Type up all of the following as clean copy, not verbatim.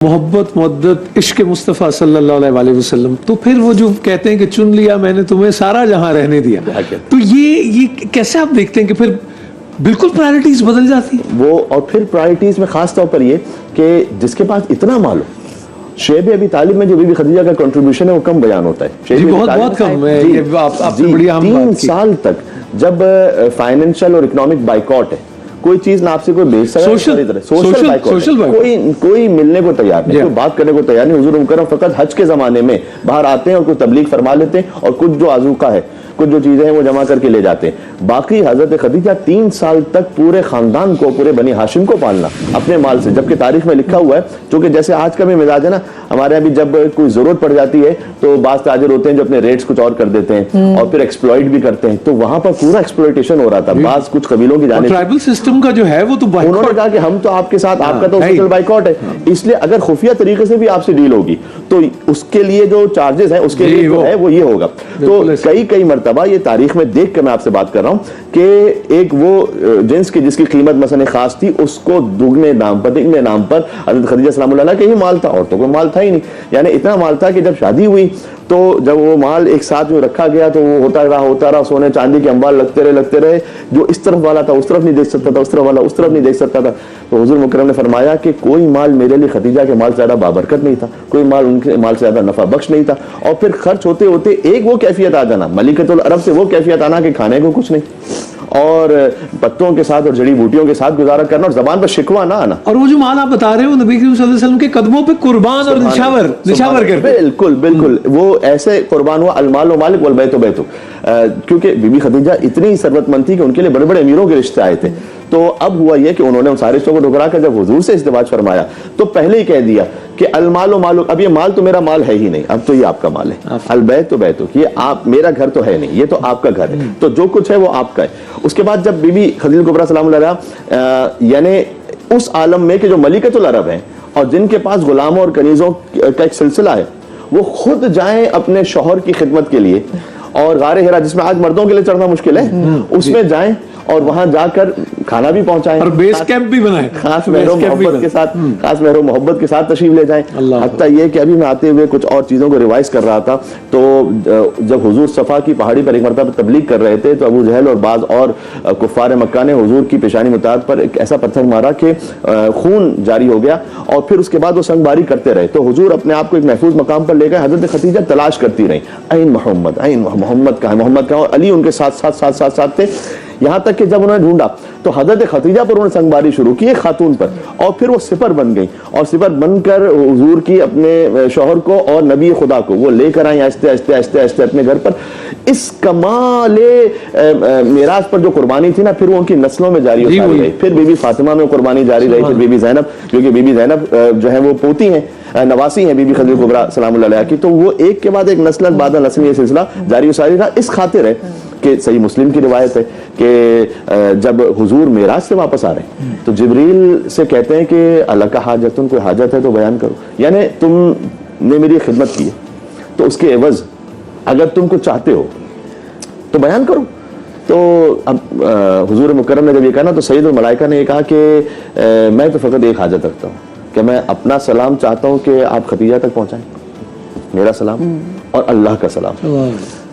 मोहब्बत मुद्दत इश्क मुस्तफ़ा सल्लल्लाहु अलैहि वसल्लम, तो फिर वो जो कहते हैं कि चुन लिया मैंने तुम्हें सारा जहां रहने दिया, तो ये कैसे आप देखते हैं कि फिर बिल्कुल प्रायोरिटीज बदल जाती है वो। और फिर प्रायोरिटीज में खास तौर पर ये कि जिसके पास इतना माल हो, शेब अबी तालिब में जो बीबी खदीजा का कंट्रीब्यूशन है वो कम बयान होता है। जी बहुत कम है। ये आपने बड़ी अहम बात की। 3 साल तक जब फाइनेंशियल और इकोनॉमिक बाइकॉट है, कोई चीज ना आपसे कोई बेच सकता है, सोशल बाइकॉट, कोई मिलने को तैयार नहीं, कोई बात करने को तैयार नहीं। हुजूर मुकर्रम फकत हज के जमाने में बाहर आते हैं और कुछ तबलीग फरमा लेते हैं और कुछ जो आजूका है, कुछ जो चीजें हैं वो जमा करके ले जाते हैं। बाकी हजरत खदीजा 3 साल तक पूरे खानदान को, पूरे बनी हाशिम को पालना अपने माल से, जबकि तारीख में लिखा हुआ है, क्योंकि जैसे आज का भी मिजाज है ना, हमारे यहाँ भी जब कोई जरूरत पड़ जाती है तो बाज ताजिर होते हैं जो अपने रेट्स कुछ और कर देते हैं और फिर एक्सप्लॉइट भी करते हैं। तो वहां पर पूरा एक्सप्लॉइटेशन हो रहा था बाज कुछ कबीलों की जाने। ट्राइबल सिस्टम का जो है वो तो उन्होंने कहा कि हम तो आपके साथ, आपका तो सोशल बाइकॉट है, इसलिए अगर खुफिया तरीके से भी आपसे डील होगी तो उसके लिए जो चार्जेस हैं उसके लिए जो है वो ये होगा। तो कई मरतबा ये तारीख में देख कर मैं आपसे बात कर रहा हूँ कि एक वो जिन्स की जिसकी कीमत मसलन खास थी, उसको दुगने नाम पर, तिगने नाम पर हज़रत खदीजा सलामुल्लाह अलैहा के ही माल था, और तो कोई माल था ही नहीं। यानी इतना माल था कि जब शादी हुई तो जब वो माल एक साथ में रखा गया तो वो होता रहा, सोने चांदी के अंबार लगते रहे। जो इस तरफ वाला था उस तरफ नहीं देख सकता था, उस तरफ वाला उस तरफ नहीं देख सकता था। तो हुजूर मुकर्रम ने फरमाया कि कोई माल मेरे लिए खदीजा के माल से ज्यादा बाबरकत नहीं था, कोई माल उनके माल से ज्यादा नफा बख्श नहीं था। और फिर खर्च होते होते एक वो कैफियत आ जाना, मलिकतुल अरब से वो कैफियत आना कि खाने को कुछ नहीं और पत्तों के साथ और जड़ी बूटियों के साथ गुजारा करना और जबान पर शिकवा ना आना। और वो जो माल आप बता रहे हो नबी करीम सल्लल्लाहु अलैहि वसल्लम के कदमों पे कुर्बान और निशावर करते। बिल्कुल वो ऐसे कुर्बान हुआ, अलमाल मालिक वल बैतु बैतु, क्योंकि बीबी खदीजा इतनी सरवतमंद थी कि उनके लिए बड़े बड़े अमीरों के रिश्ते आए थे। तो अब हुआ यह कि उन्होंने उन सारे रिश्तों को ठुकरा कर जब हुजूर से इज़्दिवाज फरमाया तो पहले ही कह दिया कि अलमाल मालू, अब ये माल तो मेरा माल है ही नहीं, अब तो ये आपका माल है। अल बैतु बैतु, ये आप, मेरा घर तो है नहीं, ये तो आपका घर है, तो जो कुछ है वो आपका है। उसके बाद जब बीबी खदीजा कुबरा सलामुल्लाह अलैहा यानी उस आलम में कि जो मलिकतुल अरब हैं और जिनके पास गुलामों और कनीजों का एक सिलसिला है, वो खुद जाएं अपने शौहर की खिदमत के लिए और गारे हिरा, जिसमें आज मर्दों के लिए चढ़ना मुश्किल है, उसमें जाएं और वहां जाकर खाना भी पहुंचाएं और बेस कैंप भी बनाएं, खास महरो मोहब्बत के साथ तशरीफ ले जाएं। हत्ता ये कि अभी मैं आते हुए कुछ और चीजों को रिवाइज कर रहा था, तो जब हुजूर सफा की पहाड़ी पर एक मरतबा तबलीग कर रहे थे तो अबू जहल और बाज और कुफार मक्का ने हुजूर की पेशानी मुताद पर एक ऐसा पत्थर मारा कि खून जारी हो गया और फिर उसके बाद वो संगबारी करते रहे। तो हुजूर अपने आप को एक महफूज मकाम पर ले गए। हजरत खदीजा तलाश करती रही, ऐन मोहम्मद कहाँ, मोहम्मद कहाँ, और अली उनके साथ थे। यहाँ तक कि जब उन्होंने ढूंढा तो हजरत खदीजा पर उन्होंने संगबारी शुरू की, एक खातून पर, और फिर वो सिपर बन गई और सिपर बनकर हुजूर की अपने शौहर को और नबी खुदा को वो लेकर आई आहिस्ते आहिस्ते अपने घर पर। इस कमाले मिराज पर जो कुर्बानी थी ना, फिर वो उनकी नस्लों में जारी होती रही। फिर बीबी फातिमा में कुर्बानी जारी रही, फिर बीबी ज़ैनब, क्योंकि बीबी ज़ैनब जो है वो पोती हैं, नवासी हैं बीबी खदीजा कुबरा सलामुल्लाह अलैहा की। तो वो एक के बाद एक नस्लन बाद नस्ल ये सिलसिला जारी सारी रहा। इस खातिर है कि सही मुस्लिम की रिवायत है कि जब हुजूर मेराज से वापस आ रहे हैं तो जिब्रील से कहते हैं कि अल्लाह का हाजतुन, कोई हाजत है तो बयान करो, यानी तुमने मेरी खिदमत की है तो उसके एवज अगर तुम कुछ चाहते हो तो बयान करो। तो अब हुजूर मुकर्रम ने जब ये कहा ना तो सैयदुल मलाइका ने ये कहा कि मैं तो फकत एक हाजत रखता हूँ कि मैं अपना सलाम चाहता हूँ कि आप खदीजा तक पहुँचाएं, मेरा सलाम और अल्लाह का सलाम।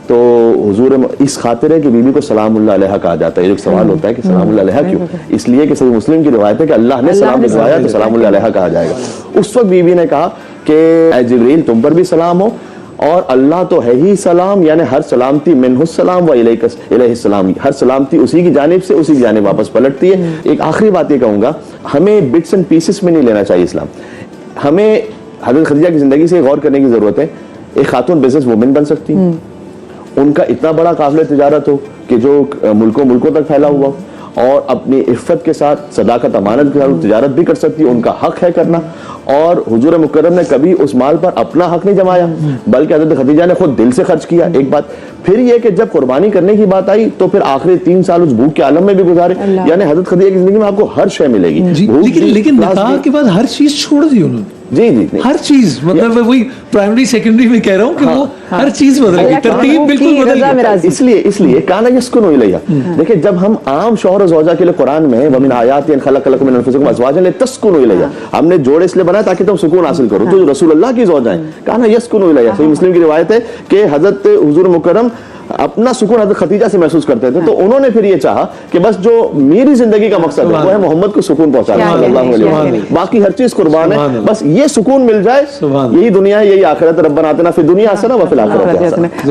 तो हुजूर इस खातिर है कि बीबी को सलामुल्लाह अलैहा कहा जाता है। एक सवाल होता है कि सलामुल्लाह अलैहा क्यों? इसलिए कि सही मुस्लिम की रिवायत है कि अल्लाह ने सलाम भिजवाया तो सलामुल्लाह अलैहा कहा जाएगा। उस वक्त बीबी ने कहा कि ऐ जिब्रील तुम पर भी सलाम हो और अल्लाह तो है ही सलाम, यानी हर सलामती मिन्हुस्सलाम व इलैहिस्सलाम, हर सलामती उसी की जानिब से उसी की जानिब वापस पलटती है। एक आखिरी बात ये कहूँगा, हमें बिट्स एंड पीसेस में नहीं लेना चाहिए इस्लाम। हमें हज़रत खदीजा की ज़िंदगी से गौर करने की ज़रूरत है। एक खातून बिजनेस वुमेन बन सकती है, उनका इतना बड़ा काफिले तिजारत हो कि जो मुल्कों तक फैला हुआ और अपनी इफ़्फ़त के साथ, सदाकत, अमानत के साथ तिजारत भी कर सकती है, उनका हक है करना। और हुजूर मुकर्रम ने कभी उस माल पर अपना हक नहीं जमाया, बल्कि हज़रत खदीजा ने खुद दिल से खर्च किया। एक बात फिर ये कि जब कुर्बानी करने की बात आई तो फिर आखिरी 3 साल उस भूख के आलम में भी गुजारे। यानी हज़रत खदीजा की जिंदगी में आपको हर शय मिलेगी। लेकिन निकाह के बाद हर चीज छोड़ दी उन्होंने। जी जी नहीं। हर चीज, मतलब मैं वही प्राइमरी सेकेंडरी में कह रहा हूँ कि वो हर चीज बदल गई, तरतीब बिल्कुल बदल गई। इसलिए काना यस्कुनु इलैया। देखिए जब हम आम शौहर और ज़ौजा के लिए कुरान में वमिन आयातिन खलक़लकुम मिन अनफुसिकुम अज़वाजन लितस्कुनु इलैया, हमने जोड़े इसलिए बनाया ताकि तुम सुकून हासिल करो। तो रसूल अल्लाह की ज़ौजा है, काना यस्कुनु इलैया। सही मुस्लिम की रिवायत है कि हजरत हुजूर मुकर्रम अपना सुकून हजरत खदीजा से महसूस करते थे, तो उन्होंने फिर ये चाहा कि बस जो मेरी जिंदगी का मकसद है वो है मोहम्मद को सुकून पहुंचाना, सल्लल्लाहु अलैहि वसल्लम। बाकी हर चीज कुर्बान है, बस ये सुकून मिल जाए, यही दुनिया है, यही आखिरत। रब्बना आतिना फिद दुनिया हसना व फिल आखिरति हसना।